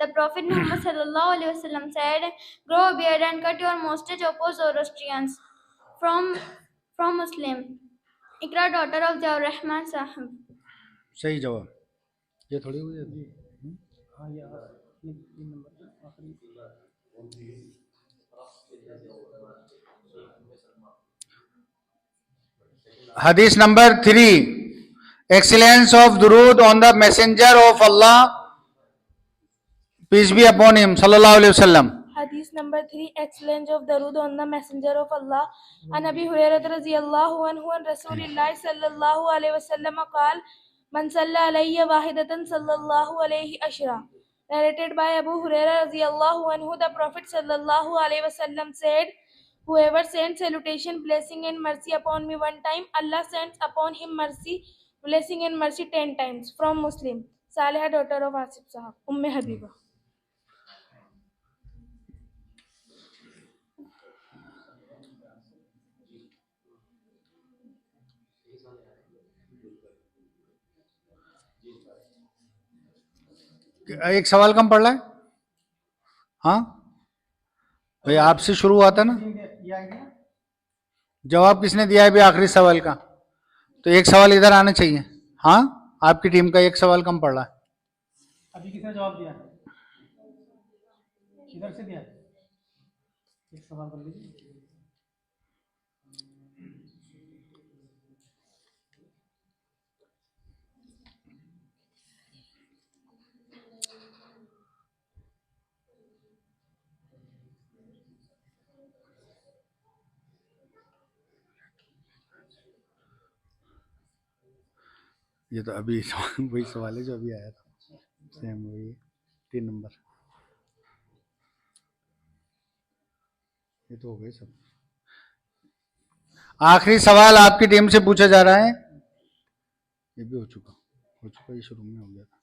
the Prophet Muhammad sallallahu alaihi wasallam said, grow a beard and cut your mustache, oppose Zoroastrians. From Muslim. Ikra, daughter of Jawrahman Sahib. सही जवाब। ये थोड़ी हुई अभी। हाँ यार ये नंबर आखिरी। हदीस नंबर 3। एक्सीलेंस ऑफ दुरूद on the messenger of Allah, peace be upon him, सल्लल्लाहु अलैहि वसल्लम। Hadith number 3. Excellence of Darud on the Messenger of Allah. An Abi Hurairah radhiyallahu anhu an Rasulillah sallallahu alayhi wasallam qala Man salla alayya wahidatan sallallahu alayhi ashra. Narrated by Abu Hurairah radhiyallahu anhu, the Prophet sallallahu alayhi wasallam said, whoever sends salutation, blessing and mercy upon me one time, Allah sends upon him mercy, blessing and mercy 10 times. From Muslim. Salihah, daughter of Asif Sahab, Habiba. एक सवाल कम पड़ रहा है। हाँ भाई आपसे शुरू हुआ था ना, जवाब किसने दिया है भी आखिरी सवाल का? तो एक सवाल इधर आना चाहिए। हाँ आपकी टीम का एक सवाल कम पड़ रहा है। अभी किसने जवाब दिया? इधर से दिया। एक सवाल कर लीजिए। ये तो अभी वही सवाल है जो अभी आया था, सेम वही 3 नंबर। ये तो हो गए सब। आखिरी सवाल आपकी टीम से पूछा जा रहा है। ये भी हो चुका, ये शुरू में हो गया था।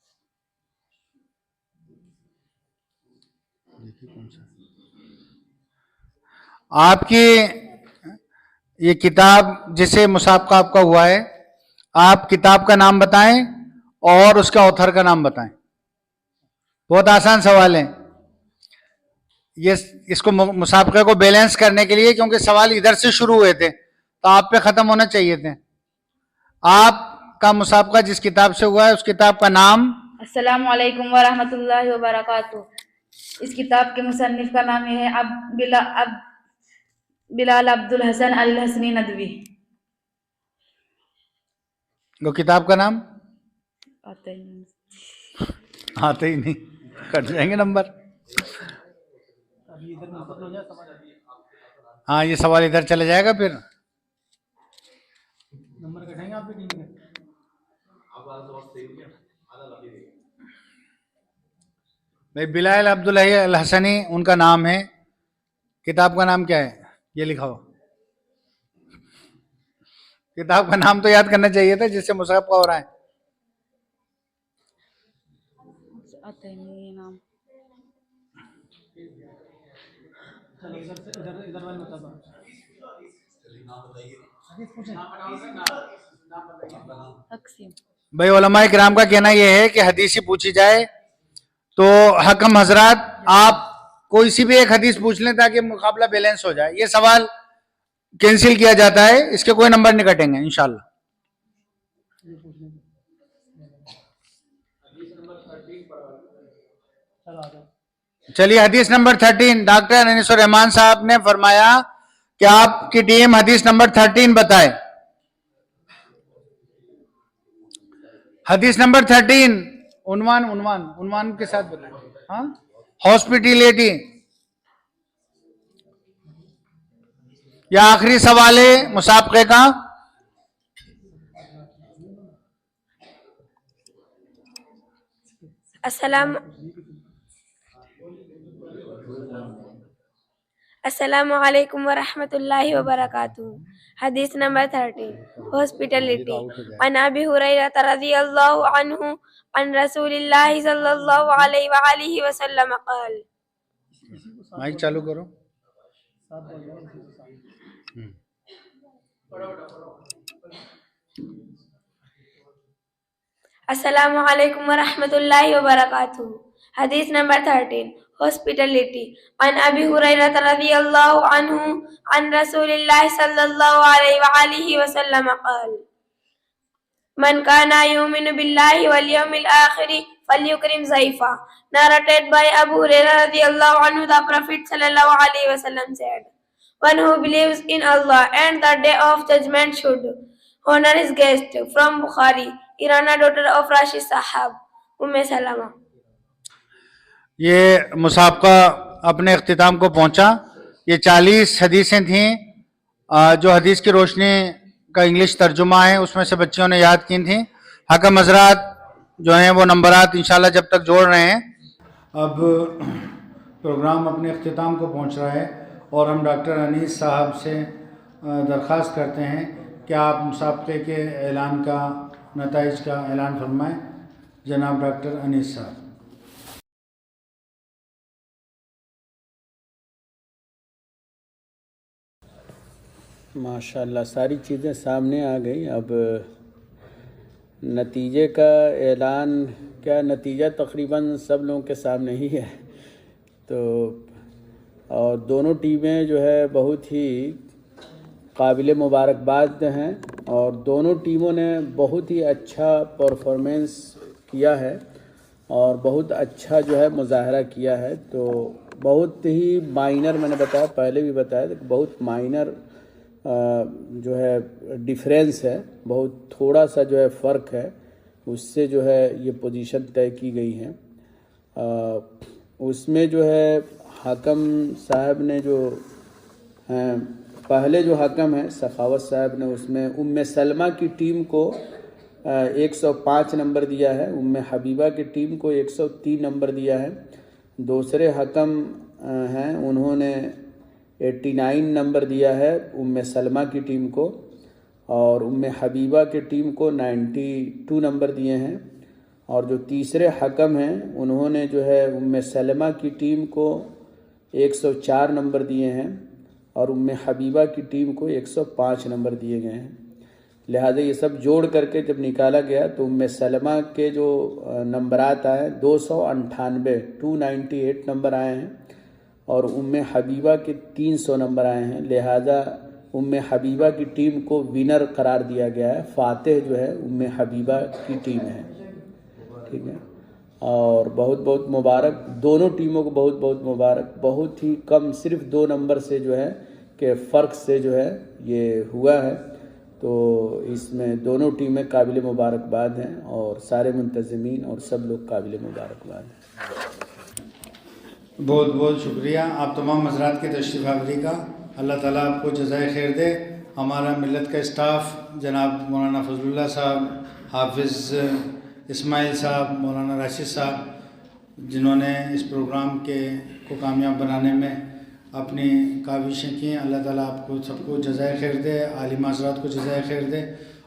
देखिए कौन सा आपकी ये किताब जिसे मुसाबका आपका हुआ है, आप किताब का नाम बताएं और उसके ऑथर का नाम बताएं। बहुत आसान सवाल है ये, इसको मुसाबका को बैलेंस करने के लिए, क्योंकि सवाल इधर से शुरू हुए थे तो आप पे खत्म होना चाहिए थे। आपका मुसाबका जिस किताब से हुआ है उस किताब का नाम। अस्सलामु अलैकुम व रहमतुल्लाहि व बरकातुहू। इस किताब के मुसन्निफ का नाम है बिलाल अब्दुल हसन अल हसनी नदवी। वो किताब का नाम आता आते ही नहीं, कट जाएंगे नंबर। अभी इधर मुकम्मल हो जाए समझ आ जाए, हाँ, ये सवाल इधर चला जाएगा, फिर नंबर कटेंगे आपकी टीम के। भाई बिलाल अब्दुल अल हसनी उनका नाम है, किताब का नाम क्या है ये लिखाओ। किताब का नाम तो याद करना चाहिए था जिससे मुसाहब का हो रहा है। नहीं नाम। चलो इधर से इधर वाले बता दो। भाई उलमाए किराम का कहना यह है कि हदीस ही पूछी जाए तो हकम हजरात आप कोई सी भी एक हदीस पूछ लें ताकि मुकाबला बैलेंस हो जाए। ये सवाल कैंसिल किया जाता है, इसके कोई नंबर नहीं कटेंगे इंशाल्लाह। चलिए हदीस नंबर 13, डॉक्टर अनीसुर रहमान साहब ने फरमाया कि आपकी टीम हदीस नंबर 13 बताए। हदीस नंबर 13, उन्वान के साथ बताए। हाँ, हॉस्पिटलिटी। या आखिरी सवाल है मुसाबके का। Assalamu alaikum wa rahmatullahi wa barakatuh. Hadith number 13. Hospitality. An Abi Hurairah radhiyallahu anhu an Rasulillahi sallallahu alayhi wa alihi wa sallam qala. Mic चालू करो। Assalamu alaikum wa rahmatullahi wa barakatuh. Hadith number 13. Hospitality. An Abi Hurairah radhiyallahu anhu an Rasulillahi sallallahu alayhi wa alihi wa sallam qala. Man kana yu'minu billahi wal yawmil akhir falyukrim zaifa. Narrated by Abu Hurairah radhiyallahu anhu, the Prophet sallallahu alayhi wa sallam said, one who believes in Allah and the day of judgment should honor his guest. From Bukhari. Irana, daughter of Rashid Sahab, Umme Salama. ये मुसाबका अपने इख्तिताम को पहुंचा। ये 40 हदीसें थीं जो हदीस की रोशनी का इंग्लिश तर्जुमा है उसमें से बच्चियों ने याद की थी। हकम हजरात जो हैं वो नंबरात इंशाल्लाह जब तक जोड़ रहे हैं। अब प्रोग्राम अपने इख्तिताम को पहुंच रहा है और हम डॉक्टर अनीस साहब से दरख्वास्त करते हैं कि आप मुसाबके के ऐलान का नताइज का ऐलान फरमाएं। जनाब डॉक्टर अनीस साहब। माशाल्लाह सारी चीज़ें सामने आ गई। अब नतीजे का ऐलान क्या, नतीजा तकरीबन सब लोगों के सामने ही है। तो और दोनों टीमें जो है बहुत ही काबिल मुबारकबाद हैं और दोनों टीमों ने बहुत ही अच्छा परफॉर्मेंस किया है और बहुत अच्छा जो है मुजाहरा किया है। तो बहुत ही माइनर, मैंने बताया पहले भी बताया, बहुत माइनर जो है डिफरेंस है, बहुत थोड़ा सा जो है फ़र्क है, उससे जो है ये पोजीशन तय की गई है। उसमें जो है हाकम साहब ने जो हैं, पहले जो हाकम हैं सखावत साहब ने, उसमें उम्मे सलमा की टीम को 105 नंबर दिया है, उम्मे हबीबा की टीम को 103 नंबर दिया है। दूसरे हाकम हैं उन्होंने 89 नंबर दिया है उम्मे सलमा की टीम को और उम्मे हबीबा की टीम को 92 नंबर दिए हैं। और जो तीसरे हकम हैं उन्होंने जो है उम्मे सलमा की टीम को 104 नंबर दिए हैं और उम्मे हबीबा की टीम को 105 नंबर दिए गए हैं। लिहाजा ये सब जोड़ करके जब निकाला गया तो उम्मे सलमा के जो नंबरात आए 298 नंबर आए हैं और उम्मे हबीबा के 300 नंबर आए हैं। लिहाजा उम्मे हबीबा की टीम को विनर करार दिया गया है। फातेह जो है उम्मे हबीबा की टीम है। ठीक है। और बहुत बहुत मुबारक, दोनों टीमों को बहुत बहुत मुबारक। बहुत ही कम, सिर्फ 2 नंबर से जो है के फ़र्क से जो है ये हुआ है, तो इसमें दोनों टीमें काबिल मुबारकबाद हैं और सारे मुंतज़मीन और सब लोग काबिल मुबारकबाद हैं। बहुत बहुत शुक्रिया आप तमाम हज़रात की तशरीफ़ आवरी का। अल्लाह ताला आपको जज़ाए खैर दे। हमारा मिलत का स्टाफ जनाब मौलाना फजलुल्लाह साहब, हाफिज़ इस्माइल साहब, मौलाना राशिद साहब, जिन्होंने इस प्रोग्राम को कामयाब बनाने में अपनी काविशें की, अल्लाह ताला आपको सबको जज़ाए खैर दे, आलिम हज़रात को जज़ाए खैर दे।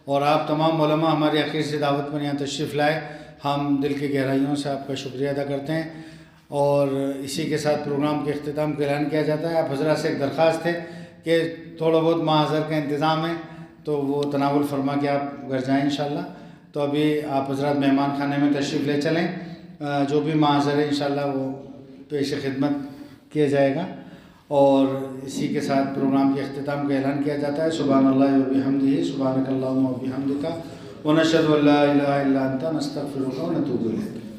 और आप तमाम उलमा हमारी आखिर से दावत पर यहाँ तशरीफ़ लाए, हम दिल की गहराइयों से आपका शुक्रिया अदा करते हैं। और इसी के साथ प्रोग्राम के अख्तिताम का ऐलान किया जाता है। आप हज़रात से एक दरख्वास्त है कि थोड़ा बहुत माहज़र का इंतज़ाम है तो वो तनावुल फरमा के आप घर जाएँ इंशाल्लाह। तो अभी आप हज़रात मेहमान खाने में तशरीफ़ ले चलें, जो भी माहज़र है इंशाल्लाह वो पेश खिदमत किया जाएगा। और इसी के साथ प्रोग्राम के अख्तिताम का ऐलान किया जाता है। सुब्हानल्लाहि व बिहम्दिही, सुब्हानकल्लाहुम्मा व बिहम्दिका, व नशहदु अल्ला इलाहा इल्ला अंता, नस्तगफिरुका व नतूबु इलैक।